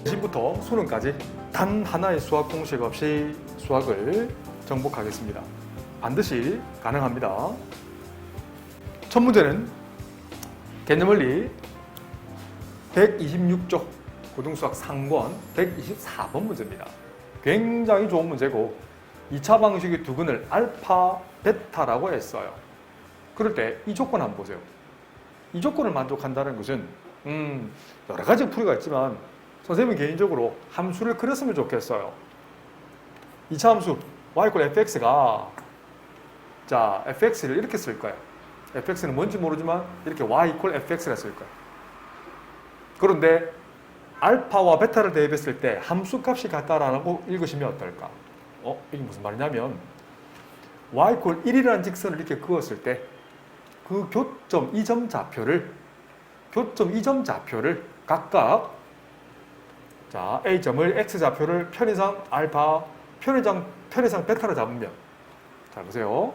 시부터 수능까지 단 하나의 수학 공식 없이 수학을 정복하겠습니다. 반드시 가능합니다. 첫 문제는 개념원리 126쪽 고등수학 상권 124번 문제입니다. 굉장히 좋은 문제고 2차 방식의 두근을 알파, 베타라고 했어요. 그럴 때 이 조건 한번 보세요. 이 조건을 만족한다는 것은 여러 가지 풀이가 있지만 선생님은 개인적으로 함수를 그렸으면 좋겠어요. 2차 함수 y fx가 자 fx를 이렇게 쓸 거예요. fx는 뭔지 모르지만 이렇게 y fx라 쓸 거예요. 그런데 알파와 베타를 대입했을 때 함수값이 같다라고 읽으시면 어떨까? 이게 무슨 말이냐면 y 1이라는 직선을 이렇게 그었을 때 그 교점 이 점 좌표를 각각 자 A점을 X좌표를 편의상 알파, 편의상 베타로 잡으면 자 보세요.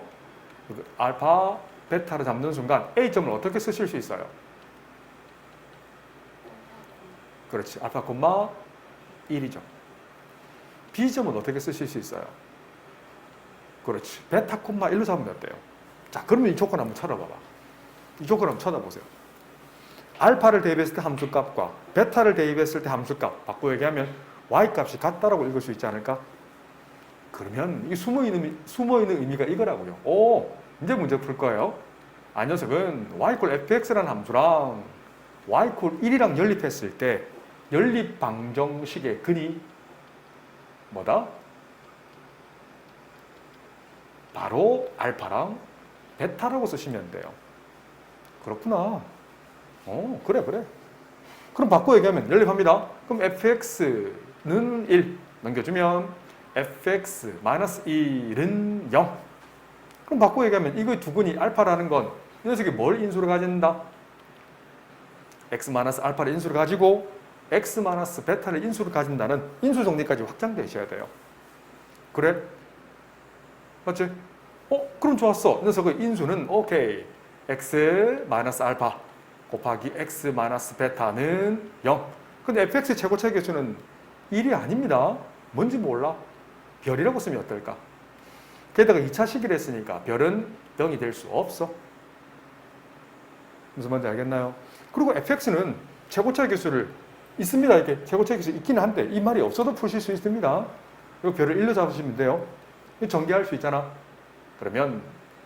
알파, 베타로 잡는 순간 A점을 어떻게 쓰실 수 있어요? 그렇지. 알파, 1이죠. B점은 어떻게 쓰실 수 있어요? 그렇지. 베타, 1로 잡으면 어때요? 자, 그러면 이 조건 한번 찾아봐봐. 이 조건 한번 찾아보세요. 알파를 대입했을 때 함수값과 베타를 대입했을 때 함수값 바꾸어 얘기하면 y값이 같다라고 읽을 수 있지 않을까? 그러면 이게 숨어있는 의미가 이거라고요. 이제 문제 풀 거예요. 이 녀석은 y fx라는 함수랑 y 1이랑 연립했을 때 연립 방정식의 근이 뭐다? 바로 알파랑 베타라고 쓰시면 돼요. 그렇구나. 그래. 그럼 바꿔 얘기하면 연립합니다. 그럼 fx는 1 넘겨주면 fx-1은 0. 그럼 바꿔 얘기하면 이거의 두근이 알파라는 건 이 녀석이 뭘 인수로 가진다? x-알파를 인수로 가지고 x-베타를 인수로 가진다는 인수 정리까지 확장되셔야 돼요. 그래? 맞지? 그럼 좋았어. 이 녀석의 인수는 오케이. x-알파 곱하기 x-베타는 0. 근데 fx 최고차의 개수는 1이 아닙니다. 뭔지 몰라? 별이라고 쓰면 어떨까? 게다가 2차 식을 했으니까 별은 0이 될 수 없어. 무슨 말인지 알겠나요? 그리고 fx는 최고차의 개수를 있습니다. 이렇게 최고차의 개수 있기는 한데 이 말이 없어도 푸실 수 있습니다. 이거 별을 1로 잡으시면 돼요. 전개할 수 있잖아. 그러면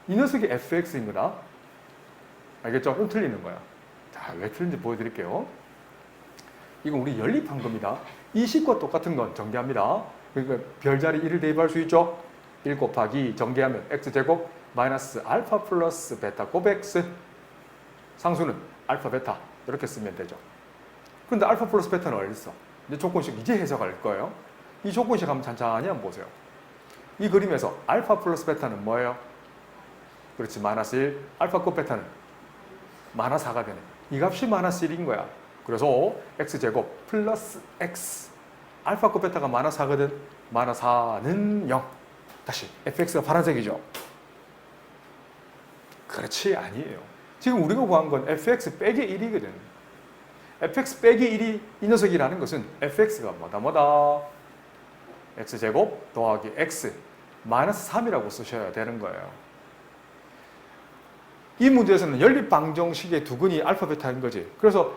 이 녀석이 fx인 거다. 알겠죠? 그럼 틀리는 거야. 자, 왜 틀린지 보여드릴게요. 이건 우리 연립한 겁니다. 이 식과 똑같은 건 전개합니다. 그러니까 별자리 1을 대입할 수 있죠? 1 곱하기 전개하면 x제곱 마이너스 알파 플러스 베타 곱 x 상수는 알파 베타 이렇게 쓰면 되죠. 그런데 알파 플러스 베타는 어디 있어? 이제 조건식 이제 해석할 거예요. 이 조건식 한번 찬찬히 한번 보세요. 이 그림에서 알파 플러스 베타는 뭐예요? 그렇지, 마이너스 1. 알파 곱 베타는 마이너스 4가 되네. 이 값이 마이너스 1인 거야. 그래서 x제곱 플러스 x. 알파 곱 베타가 마이너스 4거든. 마이너스 4는 0. 다시 fx가 파란색이죠. 그렇지, 아니에요. 지금 우리가 구한 건 fx 빼기 1이거든. fx 빼기 1이 이 녀석이라는 것은 fx가 뭐다? x제곱 더하기 x 마이너스 3이라고 쓰셔야 되는 거예요. 이 문제에서는 연립 방정식의 두근이 알파 베타인 거지. 그래서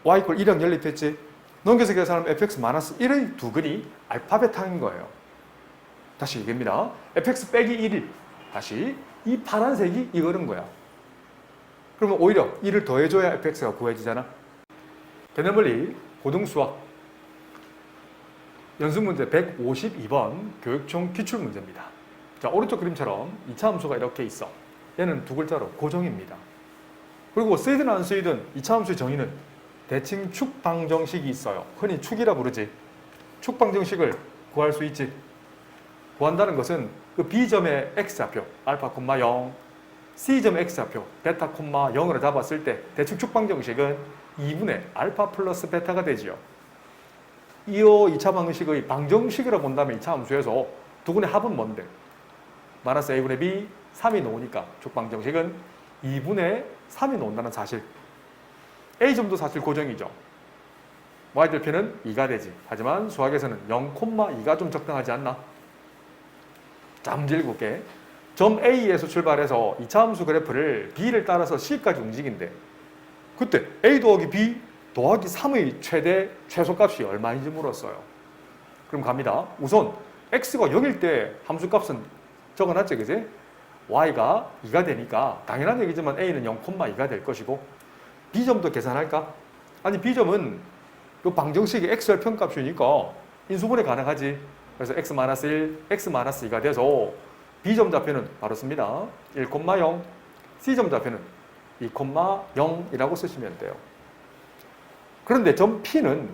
y 1이랑 연립했지. 넘겨서 계산하면 fx-1의 두근이 알파 베타인 거예요. 다시 얘기합니다. fx 빼기 1이 다시 이 파란색이 이거는 거야. 그러면 오히려 1을 더해줘야 fx가 구해지잖아. 개념원리 고등수학 연습문제 152번 교육총 기출문제입니다. 자, 오른쪽 그림처럼 2차 함수가 이렇게 있어. 얘는 두 글자로 고정입니다. 그리고 쓰이든 안 쓰이든 2차 함수의 정의는 대칭 축 방정식이 있어요. 흔히 축이라 부르지. 축 방정식을 구할 수 있지. 구한다는 것은 그 B점의 X좌표 알파, 0, C점 X좌표 베타, 0으로 잡았을 때 대칭 축 방정식은 2분의 알파 플러스 베타가 되지요. 이 2차 방정식의 방정식이라고 본다면 2차 함수에서 두근의 합은 뭔데? 마이너스 A분의 B 3이 나오니까 축방정식은 2분의 3이 나온다는 사실. A점도 사실 고정이죠. y절편은 2가 되지. 하지만 수학에서는 0,2가 좀 적당하지 않나? 자, 문제 읽어볼게. 점 A에서 출발해서 2차 함수 그래프를 B를 따라서 C까지 움직인대. 그때 A 더하기 B 더하기 3의 최소값이 얼마인지 물었어요. 그럼 갑니다. 우선 X가 0일 때 함수값은 적어놨지, 그지? Y가 2가 되니까 당연한 얘기지만 A는 0,2가 될 것이고, B점도 계산할까? 아니, B점은 이 방정식이 X절편 값이니까 인수분해 가능하지. 그래서 X-1, X-2가 돼서 B점 좌표는 바로 씁니다. 1,0, C점 좌표는 2,0이라고 쓰시면 돼요. 그런데 점 P는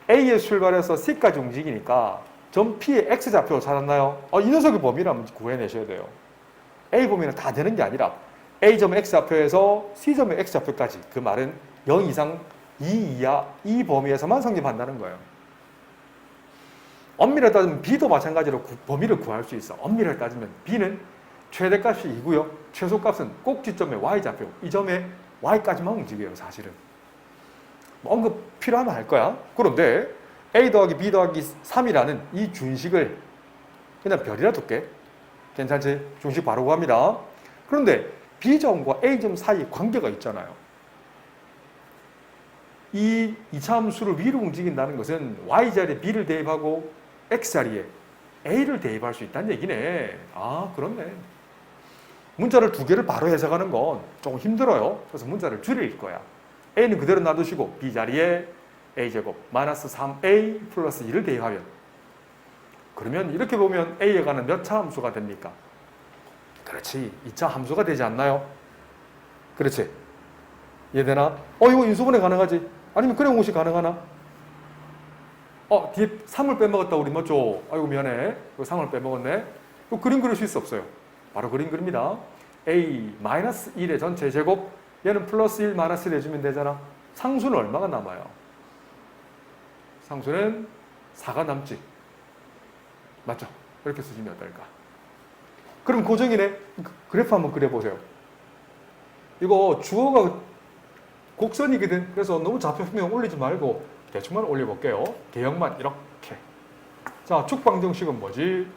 A에 출발해서 C까지 움직이니까 점 P의 X좌표 찾았나요? 이 녀석의 범위를 구해내셔야 돼요. A 범위는 다 되는 게 아니라 A점 X좌표에서 C점의 X좌표까지, 그 말은 0 이상 2 이하 이 범위에서만 성립한다는 거예요. 엄밀히 따지면 B도 마찬가지로 범위를 구할 수 있어. 엄밀히 따지면 B는 최대값이 2고요. 최소값은 꼭지점의 Y좌표, 이 점에 Y까지만 움직여요, 사실은. 언급 필요하면 할 거야. 그런데 A 더하기 B 더하기 3이라는 이 준식을 그냥 별이라 둘게. 괜찮지? 준식 바로 구합니다. 그런데 B점과 A점 사이에 관계가 있잖아요. 이 2차 함수를 위로 움직인다는 것은 Y자리에 B를 대입하고 X자리에 A를 대입할 수 있다는 얘기네. 그렇네. 문자를 두 개를 바로 해석하는 건 조금 힘들어요. 그래서 문자를 줄일 거야. A는 그대로 놔두시고 B자리에 A제곱 마이너스 3A 플러스 2를 대입하면, 그러면 이렇게 보면 A에 가는 몇 차 함수가 됩니까? 그렇지. 2차 함수가 되지 않나요? 그렇지. 이해되나? 이거 인수분해 가능하지? 아니면 그냥 공식 가능하나? 뒤에 3을 빼먹었다 우리 맞죠? 아이고 미안해. 이거 3을 빼먹었네. 이거 그림 그릴 수 있어 없어요? 바로 그림 그립니다. A-1의 전체 제곱, 얘는 플러스 1 마이너스 1 해주면 되잖아. 상수는 얼마가 남아요? 상수는 4가 남지. 맞죠? 이렇게 쓰시면 어떨까? 그럼 고정이네. 그래프 한번 그려보세요. 이거 주어가 곡선이거든. 그래서 너무 좌표 분명 올리지 말고 대충만 올려볼게요. 개형만 이렇게. 자, 축방정식은 뭐지?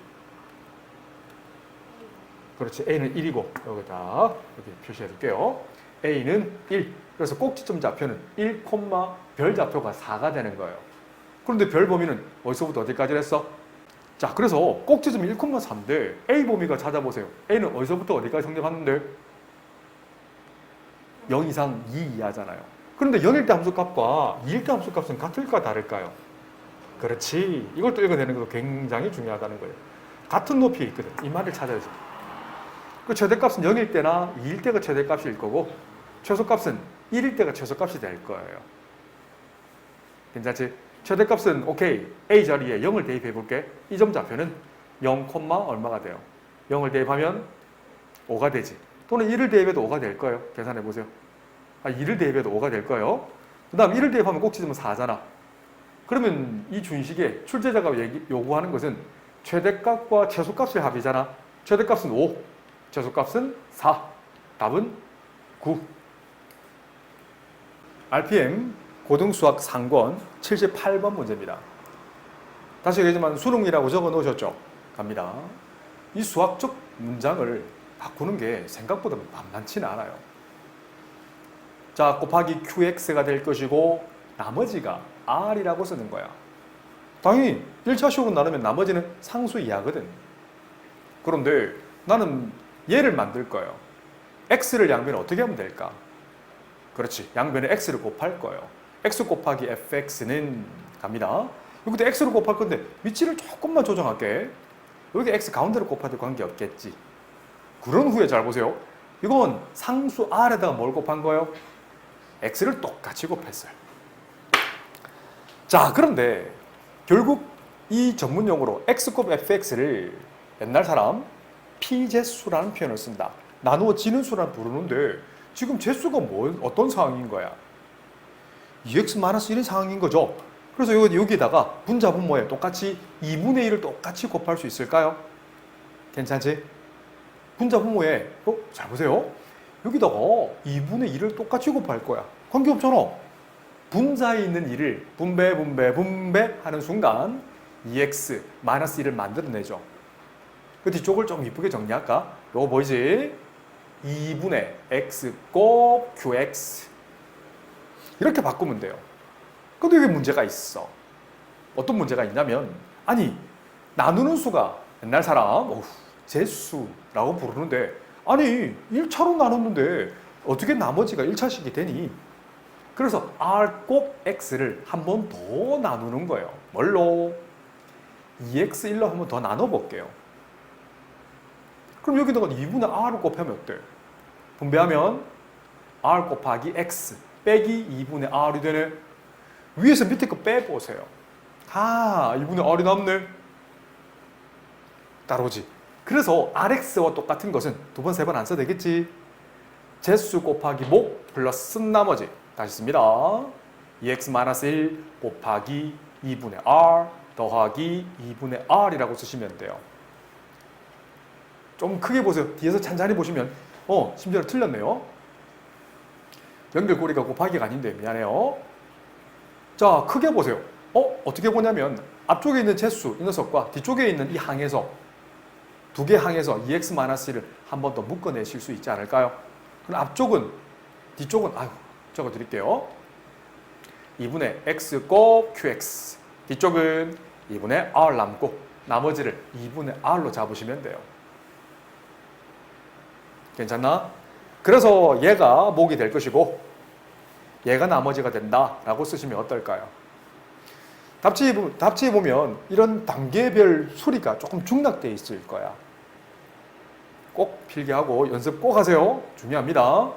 그렇지. A는 1이고 여기다 이렇게 표시해둘게요. A는 1. 그래서 꼭지점 좌표는 1, 별 좌표가 4가 되는 거예요. 그런데 별 범위는 어디서부터 어디까지 했어? 자, 그래서 꼭지점 1,3인데 A 범위가 찾아보세요. A는 어디서부터 어디까지 성립하는데? 0 이상 2 이하잖아요. 그런데 0일 때 함수값과 2일 때 함수값은 같을까 다를까요? 그렇지. 이걸 또 읽어내는 것도 굉장히 중요하다는 거예요. 같은 높이에 있거든. 이 말을 찾아야지. 그 최대값은 0일 때나 2일 때가 최대값일 거고, 최소값은 1일 때가 최소값이 될 거예요. 괜찮지? 최대값은 오케이. A 자리에 0을 대입해 볼게. 이 점 좌표는 0, 얼마가 돼요? 0을 대입하면 5가 되지. 또는 1을 대입해도 5가 될 거예요. 계산해 보세요. 2를 대입해도 5가 될 거예요. 그 다음 1을 대입하면 꼭지점은 4잖아. 그러면 이 준식에 출제자가 요구하는 것은 최대값과 최소값의 합이잖아. 최대값은 5, 최소값은 4. 답은 9. RPM 고등수학 상권 78번 문제입니다. 다시 얘기하지만 수능이라고 적어 놓으셨죠? 갑니다. 이 수학적 문장을 바꾸는 게 생각보다 만만치는 않아요. 자, 곱하기 QX가 될 것이고 나머지가 R이라고 쓰는 거야. 당연히 1차식으로 나누면 나머지는 상수 이하거든. 그런데 나는 얘를 만들 거예요. X를 양변에 어떻게 하면 될까? 그렇지. 양변에 X를 곱할 거예요. X 곱하기 FX는 갑니다. 여기도 X를 곱할 건데 위치를 조금만 조정할게. 여기 X 가운데로 곱해도 관계없겠지. 그런 후에 잘 보세요. 이건 상수 R에다가 뭘 곱한 거예요? X를 똑같이 곱했어요. 자, 그런데 결국 이 전문용어로 X 곱 FX를 옛날 사람 피제수라는 표현을 쓴다. 나누어지는 수라는 부르는데 지금 제수가 어떤 상황인 거야? 2x-1인 상황인 거죠. 그래서 여기다가 분자 분모에 똑같이 2분의 1을 똑같이 곱할 수 있을까요? 괜찮지? 분자 분모에 잘 보세요. 여기다가 2분의 1을 똑같이 곱할 거야. 관계없잖아. 분자에 있는 2를 분배 하는 순간 2x 마이너스 1을 만들어내죠. 그 뒤쪽을 좀 이쁘게 정리할까? 요거 보이지? 2분의 x 곱 qx 이렇게 바꾸면 돼요. 근데 여기 문제가 있어. 어떤 문제가 있냐면 아니 나누는 수가 옛날 사람 제수라고 부르는데 아니 1차로 나눴는데 어떻게 나머지가 1차식이 되니? 그래서 r 곱 x를 한 번 더 나누는 거예요. 뭘로? 2x1로 한 번 더 나눠볼게요. 그럼 여기다가 2분의 r을 곱하면 어때? 분배하면 r 곱하기 x 빼기 2분의 r이 되네. 위에서 밑에 거 빼보세요. 2분의 r이 남네. 따라오지. 그래서 rx와 똑같은 것은 두 번, 세 번 안 써도 되겠지. 제수 곱하기 목 플러스 나머지. 다시 씁니다. 2x-1 곱하기 2분의 r 더하기 2분의 r이라고 쓰시면 돼요. 좀 크게 보세요. 뒤에서 찬찬히 보시면 심지어 틀렸네요. 연결고리가 곱하기가 아닌데 미안해요. 자, 크게 보세요. 어떻게 보냐면 앞쪽에 있는 제수, 이 녀석과 뒤쪽에 있는 이 항에서 두 개 항에서 2x-1을 한 번 더 묶어내실 수 있지 않을까요? 그럼 앞쪽은, 뒤쪽은 적어드릴게요. 2분의 x 곱 qx 뒤쪽은 2분의 r 남고 나머지를 2분의 r로 잡으시면 돼요. 괜찮나? 그래서 얘가 목이 될 것이고 얘가 나머지가 된다라고 쓰시면 어떨까요? 답지에 보면 이런 단계별 수리가 조금 중락되어 있을 거야. 꼭 필기하고 연습 꼭 하세요. 중요합니다.